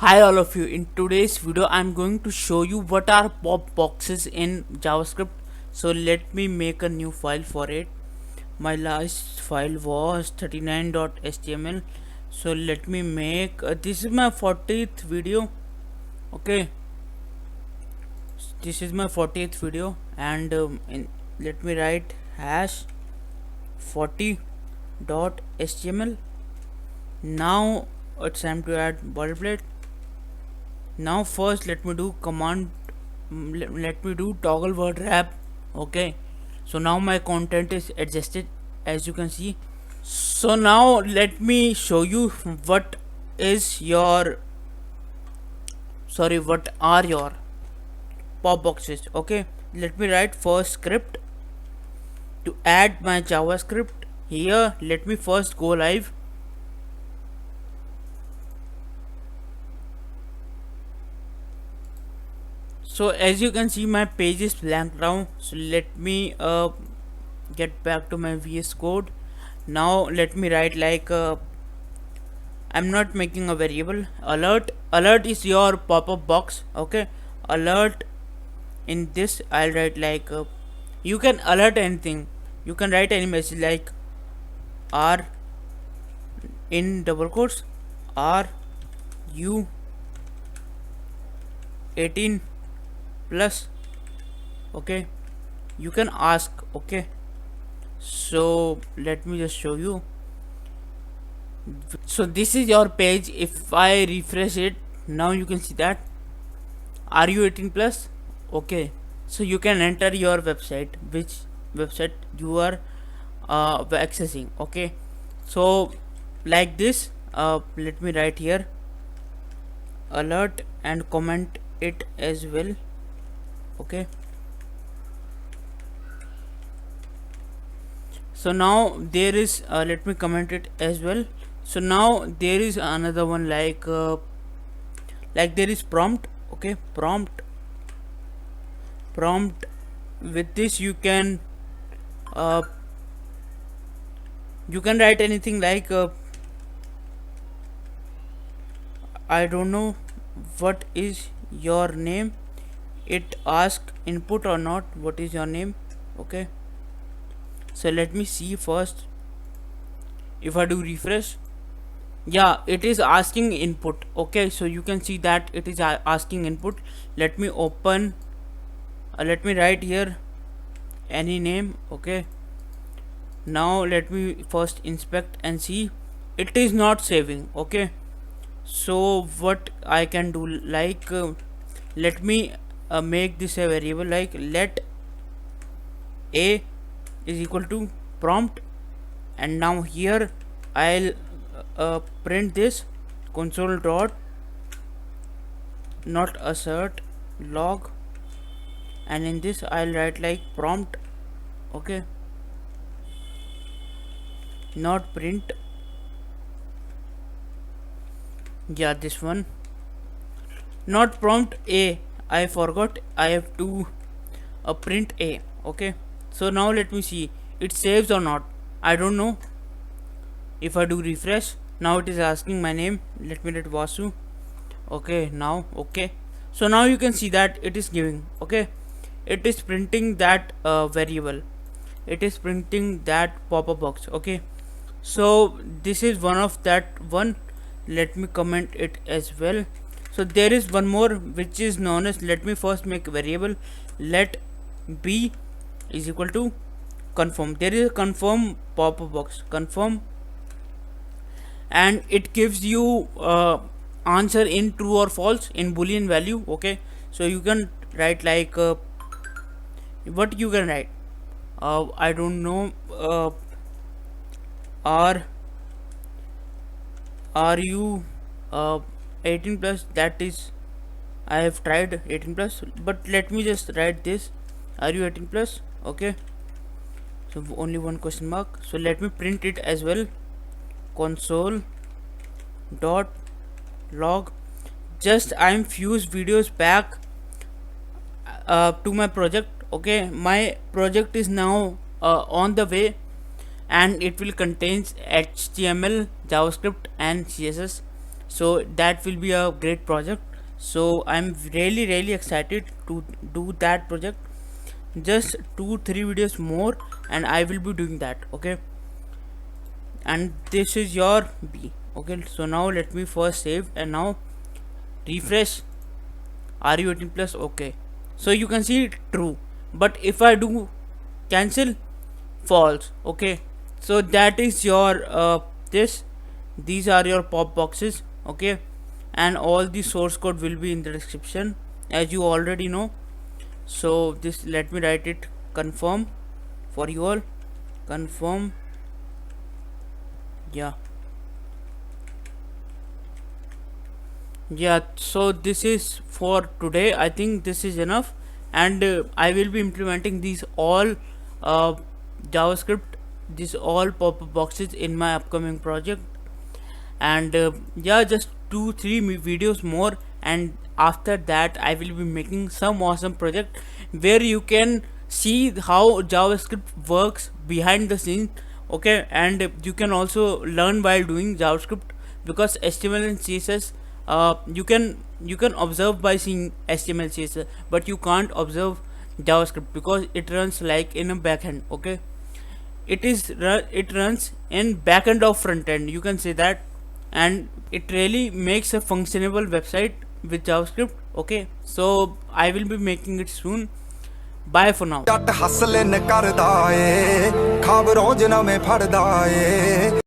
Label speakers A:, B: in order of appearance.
A: Hi all of you. In today's video I'm going to show you what are pop boxes in JavaScript. So let me make a new file for it. My last file was 39.html. So let me make this is my 40th video. Okay, this is my 40th video and let me write hash 40.html. Now it's time to add boilerplate. Now first let me do let me do toggle word wrap. Okay, so now my content is adjusted, as you can see. So now let me show you what is your what are your pop boxes. Okay, let me write first script to add my JavaScript here. Let me first go live. So as you can see, my page is blank now. So let me get back to my VS Code. Now let me write like I'm not making a variable. Alert is your pop-up box. Okay, alert. In this I'll write like you can alert anything. You can write any message like R in double quotes, are you 18 plus. Okay, you can ask. Okay, so let me just show you. So this is your page. If I refresh it now, you can see that are you 18 plus. Okay, so you can enter your website, which website you are accessing. Okay, so like this, let me write here alert and comment it as well. Okay, so now there is let me comment it as well. So now there is another one like there is prompt. Okay, prompt. With this uh, you can write anything like I don't know what is your name. It ask input or not, what is your name. Okay, so let me see first. If I do refresh, yeah, it is asking input. Okay, so you can see that it is asking input. Let me open let me write here any name. Okay, now let me first inspect and see. It is not saving. Okay, so what I can do, like let me make this a variable like let a is equal to prompt, and now here I'll print this console dot not assert log, and in this I'll write like prompt. Okay, not print, yeah, this one, not prompt a. I forgot, I have to print a. Okay, so now let me see it saves or not. I don't know. If I do refresh, now it is asking my name. Let me write Vasu. Okay, now okay, so now you can see that it is giving. Okay, it is printing that variable, it is printing that pop-up box. Okay, so this is one of that one. Let me comment it as well. So there is one more which is known as, let me first make a variable let b is equal to confirm. There is a confirm pop-up box, confirm, and it gives you answer in true or false in boolean value. Okay, so you can write like what you can write, I don't know, are you 18 plus. That is, I have tried 18 plus, but let me just write this, are you 18 plus. Okay, so only one question mark. So let me print it as well, console dot log. Just I'm few videos back to my project. Okay, my project is now on the way, and it will contains HTML, JavaScript and CSS. so that will be a great project. So I'm really excited to do that project. Just 2-3 videos more and I will be doing that. Okay, and this is your B. Okay, so now let me first save and now refresh. Are you 18 plus? Okay, so you can see true, but if I do cancel, false. Okay, so that is your this these are your pop boxes. Okay, and all the source code will be in the description, as you already know. So this, let me write it, confirm for you all, confirm. Yeah, yeah, so this is for today. I think this is enough, and I will be implementing these all uh, javascript, these all pop-up boxes in my upcoming project. And yeah, just 2-3 videos more, and after that I will be making some awesome project where you can see how javascript works behind the scenes. Okay, and you can also learn while doing javascript, because html and css, you can observe by seeing html css, but you can't observe javascript because it runs like in a backend. Okay, it runs in backend of front end, you can say that, and it really makes a functionable website with javascript. Okay, so I will be making it soon. Bye for now.
B: ਜੱਟ ਹੱਸਲੇ ਨ ਕਰਦਾ ਏ ਖਾਬ ਰੋਜ਼ ਨਵੇਂ ਫੜਦਾ ਏ